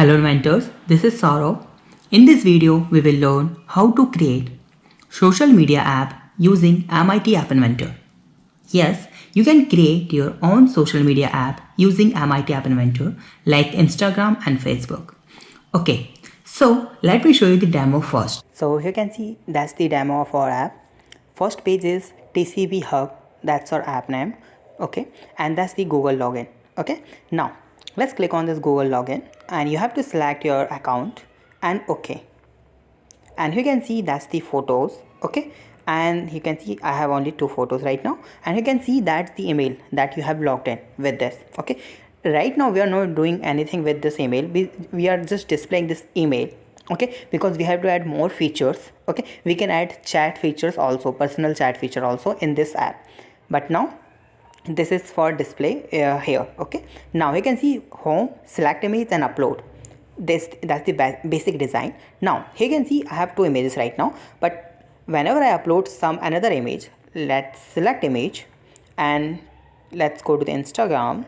Hello inventors, this is Saurav. In this video, we will learn how to create social media app using MIT App Inventor. Yes, you can create your own social media app using MIT App Inventor like Instagram and Facebook. Okay, so let me show you the demo first. So you can see that's the demo of our app. First page is TCB Hub, that's our app name. Okay, and that's the Google login. Okay, now let's click on this Google login and you have to select your account and OK. And you can see that's the photos. Okay, and you can see I have only 2 photos right now, and you can see that's the email that you have logged in with this. Okay, right now we are not doing anything with this email. We are just displaying this email. Okay, because we have to add more features. Okay, we can add chat features also, personal chat feature also in this app, but now this is for display here. Okay, now you can see home, select image and upload. That's the basic design. Now here you can see I have 2 images right now, but whenever I upload another image, let's select image and let's go to the Instagram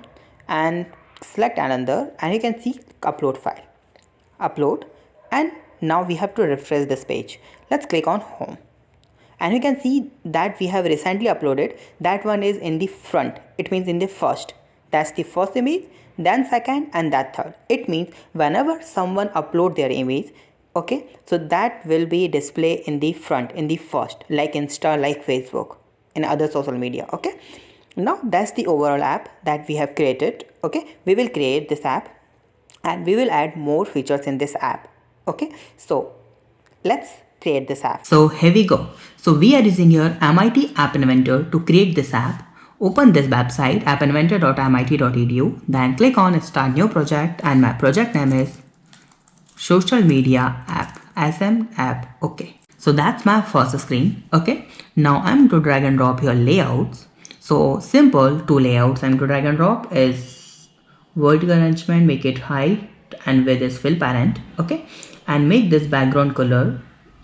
and select another, and you can see upload file, upload, and now we have to refresh this page. Let's click on home and you can see that we have recently uploaded. That one is in the front, it means in the first. That's the first image, then second, and that third. It means whenever someone upload their image, okay, so that will be display in the front, in the first, like Insta, like Facebook, in other social media. Okay, now that's the overall app that we have created. Okay, we will create this app and we will add more features in this app. Okay, so let's create this app. So here we go. So we are using here MIT App Inventor to create this app. Open this website appinventor.mit.edu, then click on start new project, and my project name is social media app, SM app. Okay, so that's my first screen. Okay, now I'm going to drag and drop here layouts. So simple 2 layouts I'm going to drag and drop is vertical arrangement, make it height and width is fill parent. Okay, and make this background color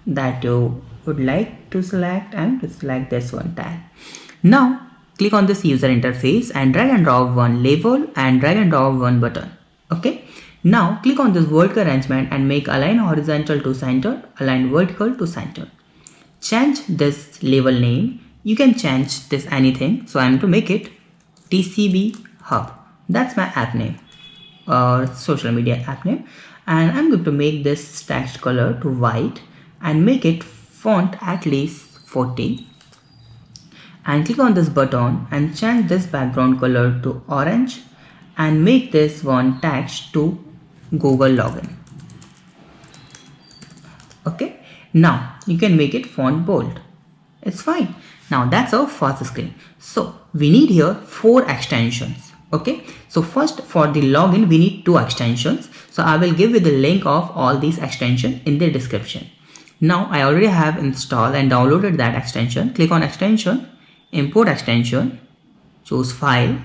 that you would like to select, and to select this one tag. Now click on this user interface and drag and drop one label and drag and drop one button. Okay, now click on this vertical arrangement and make align horizontal to center, align vertical to center. Change this label name. You can change this anything, so I'm to make it TCB Hub. That's my app name or social media app name, and I'm going to make this text color to white and make it font at least 40, and click on this button and change this background color to orange and make this one text to Google login. Okay, now you can make it font bold. It's fine. Now that's our first screen. So we need here 4 extensions. Okay, so first for the login we need 2 extensions. So I will give you the link of all these extensions in the description. Now I already have installed and downloaded that extension. Click on extension, import extension, choose file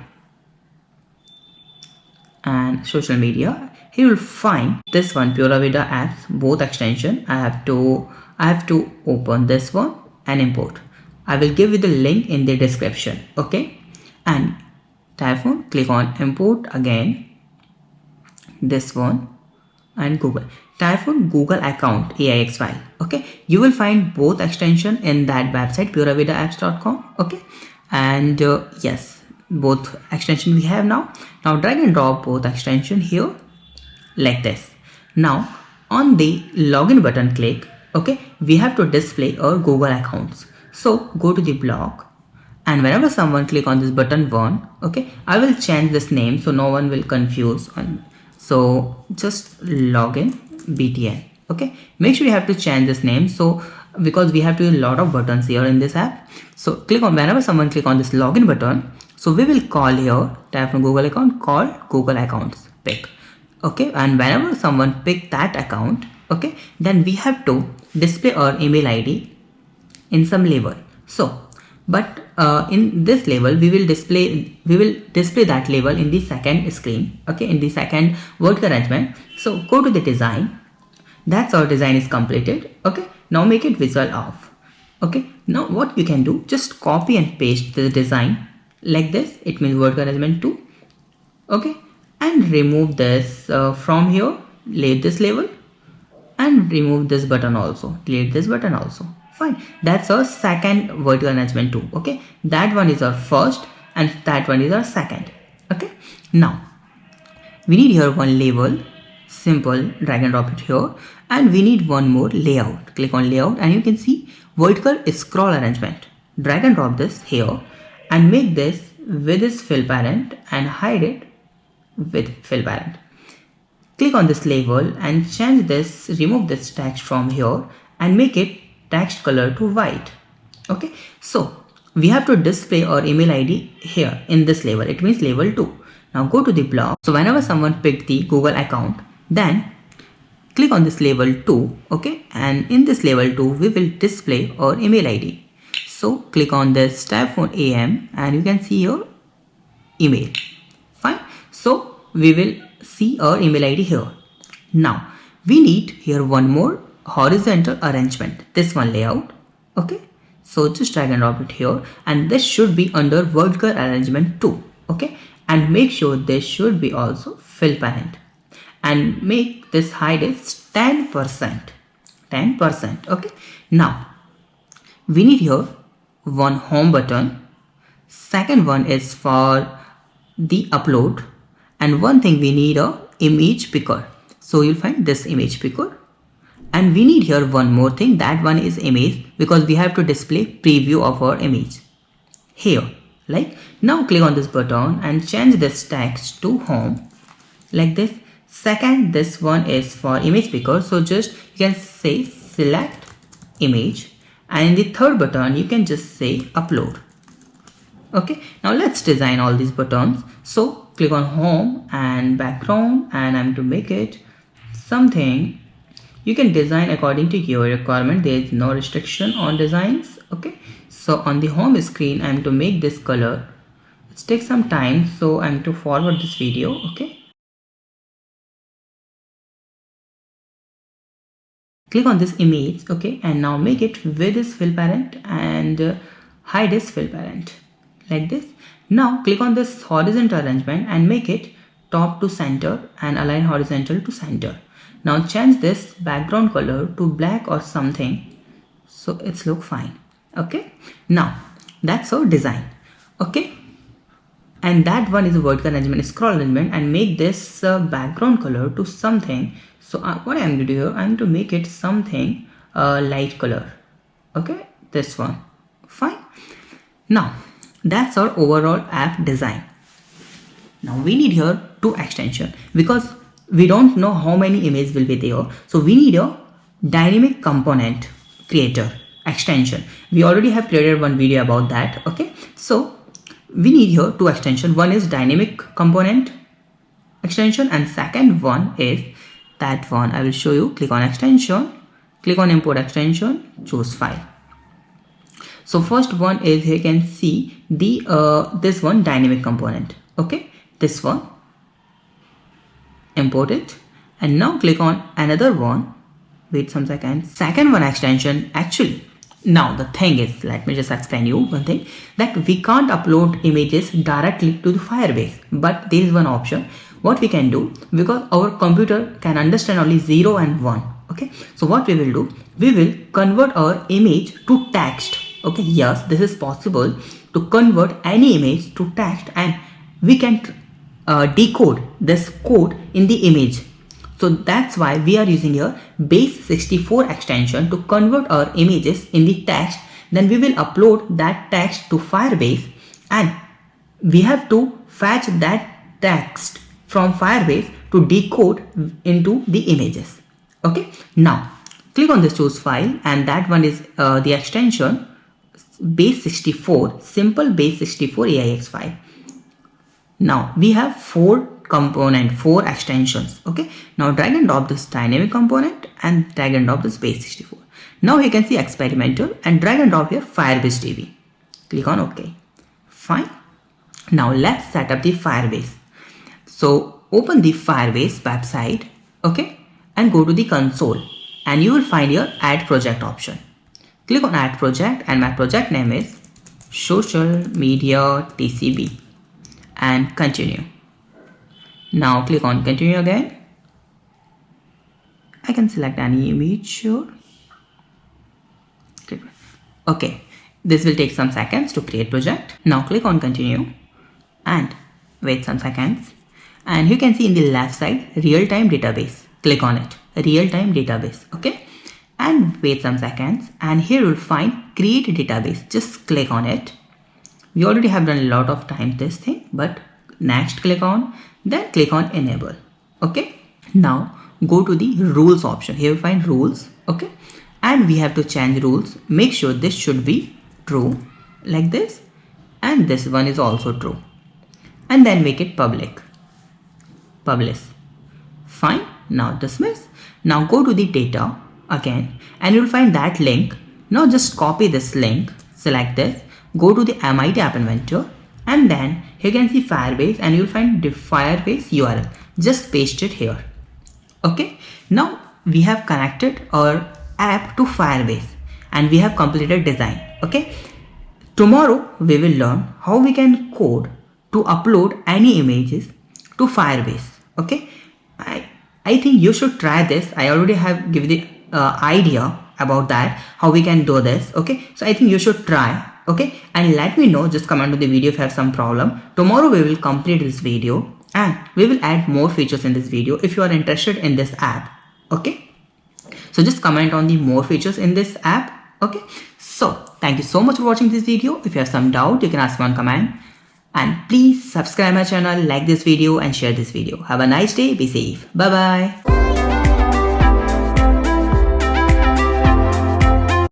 and social media. Here you will find this one, Pura Vida apps, both extension. I have to open this one and import. I will give you the link in the description. Okay, and Typhoon, click on import again, this one, and Google Typhoon Google account AIX file. Okay, you will find both extension in that website puravidaapps.com. okay, and yes, both extension we have now. Now drag and drop both extension here like this. Now on the login button click. Okay, we have to display our Google accounts. So go to the block, and whenever someone click on this button 1, okay, I will change this name so no one will confuse on. So just login BTN. Okay, make sure you have to change this name, so because we have to use a lot of buttons here in this app. So click on, whenever someone click on this login button, so we will call here, type from Google account, call Google accounts, pick. Okay, and whenever someone pick that account, okay, then we have to display our email ID in some label. So but in this label we will display that label in the second screen. Okay, in the second vertical arrangement. So go to the design. That's our design is completed. Okay, now make it visual off. Okay, now what you can do, just copy and paste the design like this. It means vertical arrangement 2. Okay, and remove this from here delete this label and remove this button also, delete this button also. Fine, that's our second vertical arrangement too. Okay, that one is our first and that one is our second. Okay, now we need here one label, simple, drag and drop it here, and we need one more layout. Click on layout and you can see vertical scroll arrangement. Drag and drop this here and make this with this fill parent and hide it with fill parent. Click on this label and change this, remove this text from here and make it text color to white. Okay, so we have to display our email ID here in this label. It means label 2. Now go to the block. So whenever someone picked the Google account, then click on this label 2. Okay, and in this label 2 we will display our email ID. So click on this type phone AM and you can see your email. Fine, so we will see our email ID here. Now we need here one more horizontal arrangement, this one layout. Okay, so just drag and drop it here and this should be under vertical arrangement 2. Okay, and make sure this should be also fill parent and make this height is 10%. Okay, now we need here one home button, second one is for the upload, and one thing we need a image picker. So you'll find this image picker, and we need here one more thing, that one is image, because we have to display preview of our image here. Like now click on this button and change this text to home like this. Second, this one is for image picker, so just you can say select image, and in the third button you can just say upload. Okay, now let's design all these buttons. So click on home and background, and I'm to make it something you can design according to your requirement. There is no restriction on designs. Okay, so on the home screen I'm to make this color. It takes some time, so I'm to forward this video. Okay, click on this image. Okay, and now make it with this fill parent and hide this fill parent like this. Now click on this horizontal arrangement and make it top to center and align horizontal to center. Now change this background color to black or something, so it's look fine. Okay, now that's our design. Okay, and that one is a vertical arrangement, scroll arrangement, and make this background color to something. So what I'm going to do here, I'm to make it something light color. Okay, this one. Fine. Now that's our overall app design. Now we need here two extension, because we don't know how many images will be there, so we need a dynamic component creator extension. We already have created one video about that. Okay, so we need here two extension. One is dynamic component extension and second one is that one. I will show you. Click on extension, click on import extension, choose file. So first one is, here you can see the this one dynamic component. Okay, this one, import it, and now click on another one. Wait some seconds. Second one extension. Actually, now the thing is, let me just explain you one thing, that we can't upload images directly to the Firebase, but there is one option what we can do, because our computer can understand only 0 and 1. Okay, so what we will do, we will convert our image to text. Okay, yes, this is possible to convert any image to text, and we can decode this code in the image. So that's why we are using a base64 extension to convert our images in the text. Then we will upload that text to Firebase, and we have to fetch that text from Firebase to decode into the images. Okay, now click on this choose file, and that one is the extension base64, simple base64 AIX file. Now we have four extensions. Okay, now drag and drop this dynamic component and drag and drop this base64. Now you can see experimental and drag and drop here Firebase DB. Click on OK. Fine. Now let's set up the Firebase. So open the Firebase website. Okay, and go to the console, and you will find your add project option. Click on add project, and my project name is social media TCB, and continue. Now click on continue again, I can select any image here. Okay, this will take some seconds to create project. Now click on continue and wait some seconds, and you can see in the left side real-time database. Click on it, real-time database. Okay, and wait some seconds, and here you'll find create database. Just click on it. We already have done a lot of time this thing, but next click on, then click on enable. Okay, now go to the rules option. Here you find rules. Okay, and we have to change rules. Make sure this should be true like this, and this one is also true, and then make it public. Publish. Fine. Now dismiss. Now go to the data again, and you'll find that link. Now just copy this link, select this, go to the MIT App Inventor, and then you can see Firebase, and you'll find the Firebase URL. Just paste it here. Okay, now we have connected our app to Firebase, and we have completed design. Okay, tomorrow we will learn how we can code to upload any images to Firebase. Okay, I think you should try this. I already have given the idea about that, how we can do this. Okay, so I think you should try. Okay, and let me know, just comment on the video if you have some problem. Tomorrow we will complete this video, and we will add more features in this video if you are interested in this app. Okay, so just comment on the more features in this app. Okay, so thank you so much for watching this video. If you have some doubt, you can ask one comment, and please subscribe my channel, like this video and share this video. Have a nice day. Be safe. Bye bye.